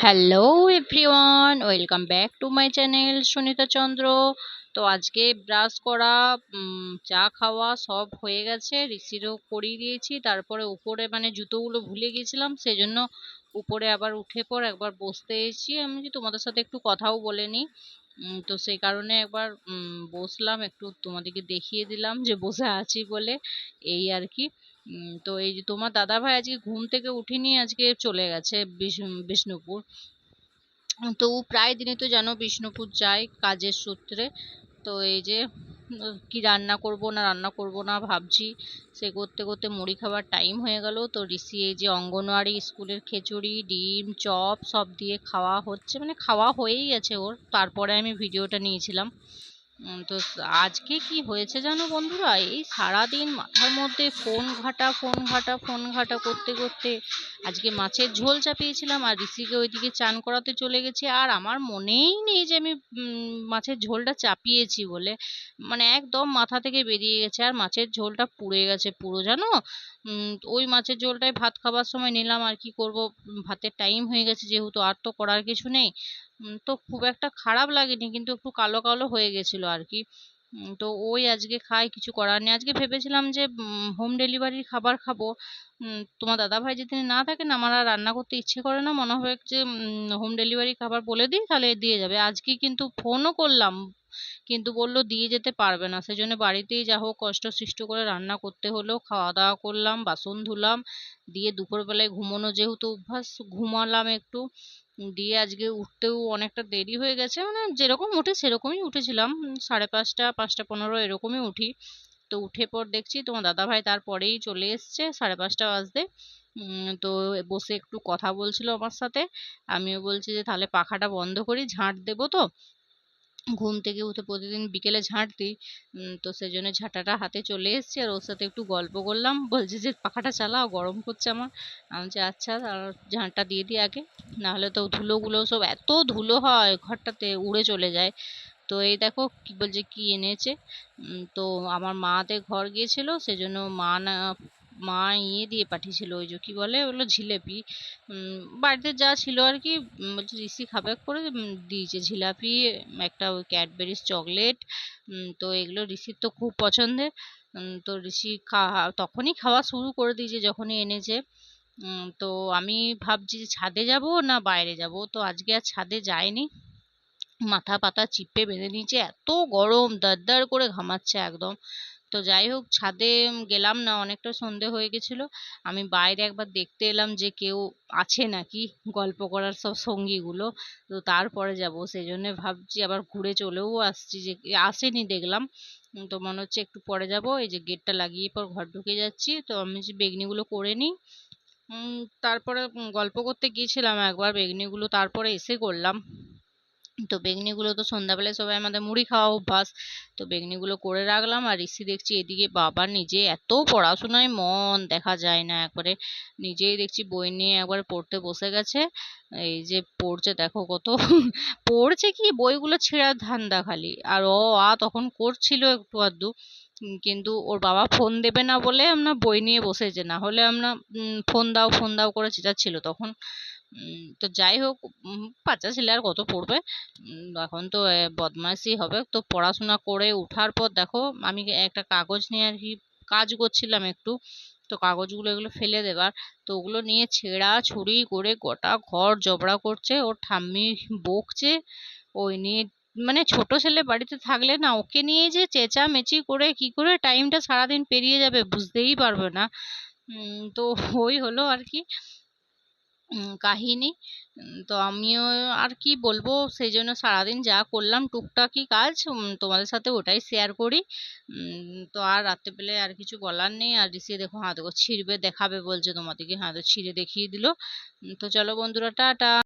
Hello everyone, welcome back to my channel Sunita Chandra. তো আজকে brush করা, চা খাওয়া সব হয়ে গেছে, ঋষিরও করিয়ে দিয়েছি। তারপরে উপরে জুতোগুলো ভুলে গেছিলাম, সেজন্য উপরে আবার উঠে পর একবার বসতে এসেছি। আমি যে তোমাদের সাথে একটু কথাও বলে নিই। তো সেই কারণে একবার বসলাম, একটু তোমাদেরকে দেখিয়ে দিলাম যে বসে আছি বলে, এই আর কি। তো এই যে তোমার দাদা ভাই আজকে ঘুম থেকে উঠিনি, আজকে চলে গেছে বিষ্ণুপুর। তো ও প্রায় দিনই তো জানো বিষ্ণুপুর যায় কাজের সূত্রে। তো এই যে কি রান্না করব না রান্না করব না ভাবছি, সে করতে করতে মুড়ি খাবার টাইম হয়ে গেল। তো ঋষি এই যে অঙ্গনওয়াড়ি স্কুলের খিচুড়ি ডিম চপ সব দিয়ে খাওয়া হচ্ছে, খাওয়া হয়েই গেছে ওর, তারপরে আমি ভিডিওটা নিয়েছিলাম। তো আজকে কি হয়েছে জানো বন্ধুরা, এই সারাদিন মাথার মধ্যে ফোন ঘাটা ফোন ঘাটা ফোন ঘাটা করতে করতে আজকে মাছের ঝোল চাপিয়েছিলাম, আর ঋষিকে ওইদিকে চান করাতে চলে গেছি, আর আমার মনেই নেই যে আমি মাছের ঝোলটা চাপিয়েছি বলে। একদম মাথা থেকে বেরিয়ে গেছে, আর মাছের ঝোলটা পুড়ে গেছে পুরো জানো। ওই মাছের ঝোলটাই ভাত খাবার সময় নিলাম, আর কি করব, ভাতের টাইম হয়ে গেছে যেহেতু, আর তো করার কিছু নেই। তো খুব একটা খারাপ লাগেনি, কিন্তু একটু কালো কালো হয়ে গেছিল আর কি। তো ওই আজকে খাই, কিছু করার নেই। আজকে ভেবেছিলাম যে হোম ডেলিভারির খাবার খাবো। তোমার দাদা ভাই যেদিন না থাকেন আমার আর রান্না করতে ইচ্ছে করে না, মনে হয় যে হোম ডেলিভারি খাবার বলে দিই তাহলে দিয়ে যাবে। আজকে কিন্তু ফোনও করলাম, কিন্তু বললো দিয়ে যেতে পারবে না, সেজন্য বাড়িতেই যা হোক কষ্ট সৃষ্ট করে রান্না করতে হলো। খাওয়া দাওয়া করলাম, বাসন ধুলাম, দিয়ে দুপুরবেলায় ঘুমানো যেহেতু অভ্যাস, ঘুমালাম একটু। দিয়ে আজকে উঠতেও অনেকটা দেরি হয়ে গেছে, যেরকম উঠে সেরকমই উঠেছিলাম, 5:30 5:15 এরকমই উঠি। তো উঠে পর দেখছি তোমার দাদা ভাই তারপরেই চলে এসছে 5:30 বাজতে। তো বসে একটু কথা বলছিল আমার সাথে। আমিও বলছি যে তাহলে পাখাটা বন্ধ করি, ঝাঁট দেবো তো, ঘুম থেকে উঠে প্রতিদিন বিকেলে ঝাঁট দিই। তো সেজন্য ঝাঁটাটা হাতে চলে এসেছি, আর ওর সাথে একটু গল্প করলাম। বলছে যে পাখাটা চালাও, গরম করছে আমার। আমি বলছি আচ্ছা, আর ঝাঁটটা দিয়ে দিই আগে, না হলে তো ধুলোগুলো সব, এত ধুলো হয় ঘরটাতে, উড়ে চলে যায়। তো এই দেখো কি বলছে, কি এনেছে। তো আমার মাদের ঘর গিয়েছিল, সেজন্য মা না, মা দিয়ে পাঠিয়েছিল, ওই যে কি বলে ওগুলো, জিলেপি। বাড়িতে যা ছিল আর কি। বলছে ঋষি খাবে করে, দিয়েছে জিলাপি, একটা ওই ক্যাডবেরিজ চকলেট। তো এগুলো ঋষির তো খুব পছন্দের। তো ঋষি তখনই খাওয়া শুরু করে দিয়েছে যখনই এনেছে। তো আমি ভাবছি যে ছাদে যাব না বাইরে যাব, তো আজকে আর ছাদে যাইনি, মাথা পাতা চিপে বেঁধে নিয়েছে, এত গরম, দারদার করে ঘামাচ্ছে একদম। তো যাই হোক, ছাদে গেলাম না, অনেকটা সন্ধে হয়ে গেছিল। আমি বাইরে একবার দেখতে এলাম যে কেউ আছে নাকি, গল্প করার সব সঙ্গীগুলো। তো তারপরে যাব, সেই জন্য ভাবছি আবার ঘুরে চলেও আসছি, যে আসেনি দেখলাম। তো মনে হচ্ছে একটু পরে যাব, এই যে গেটটা লাগিয়ে পর ঘর ঢুকে যাচ্ছি। তো আমি যে বেগনিগুলো করে নিই। তারপরে গল্প করতে গিয়েছিলাম একবার, বেগনিগুলো তারপরে এসে করলাম। তো বেগনিগুলো তো সন্ধ্যাবেলায় সবাই আমাদের মুড়ি খাওয়া অভ্যাস। তো বেগনিগুলো করে রাখলাম, আর ঋষি দেখছি এদিকে বাবা নিজে এত পড়াশোনায় মন দেখা যায় না একবারে, নিজেই দেখছি বই নিয়ে একবার পড়তে বসে গেছে। এই যে পড়ছে দেখো কত পড়ছে, কি বইগুলো ছেঁড়ার ধান্দা খালি, আর তখন করছিল একটু আধটু। কিন্তু ওর বাবা ফোন দেবে না বলে আমরা বই নিয়ে বসেছে, না হলে আমরা ফোন দাও ফোন দাও করে চেঁচাচ্ছিল তখন। তো যাই হোক, বাচ্চা ছেলে আর কত পড়বে। এখন তো বদমাইশি হবে। তো পড়াশোনা করে উঠার পর দেখো আমি একটা কাগজ নিয়ে আর কি কাজ করছিলাম একটু। তো কাগজগুলো এগুলো ফেলে দেবার, তো ওগুলো নিয়ে ছেঁড়া ছুড়ি করে গোটা ঘর জবড়া করছে, ওর ঠাম্মি বকছে ওই নিয়ে। ছোট ছেলে বাড়িতে থাকলে না, ওকে নিয়ে যে চেঁচামেচি করে কি করে টাইমটা সারাদিন পেরিয়ে যাবে বুঝতেই পারবে না। তো ওই হলো আর কি কাহিনী। তো আমিও আর কি বলবো, সেই জন্য সারাদিন যা করলাম টুকটাকি কাজ, তোমাদের সাথে ওটাই শেয়ার করি। তো আর রাত্রেবেলে আর কিছু বলার নেই। আর ঋষি দেখো হাত ছিঁড়বে দেখাবে বলছে তোমাদেরকে, হাত ছিঁড়ে দেখিয়ে দিল। তো চলো বন্ধুরা, টাটা।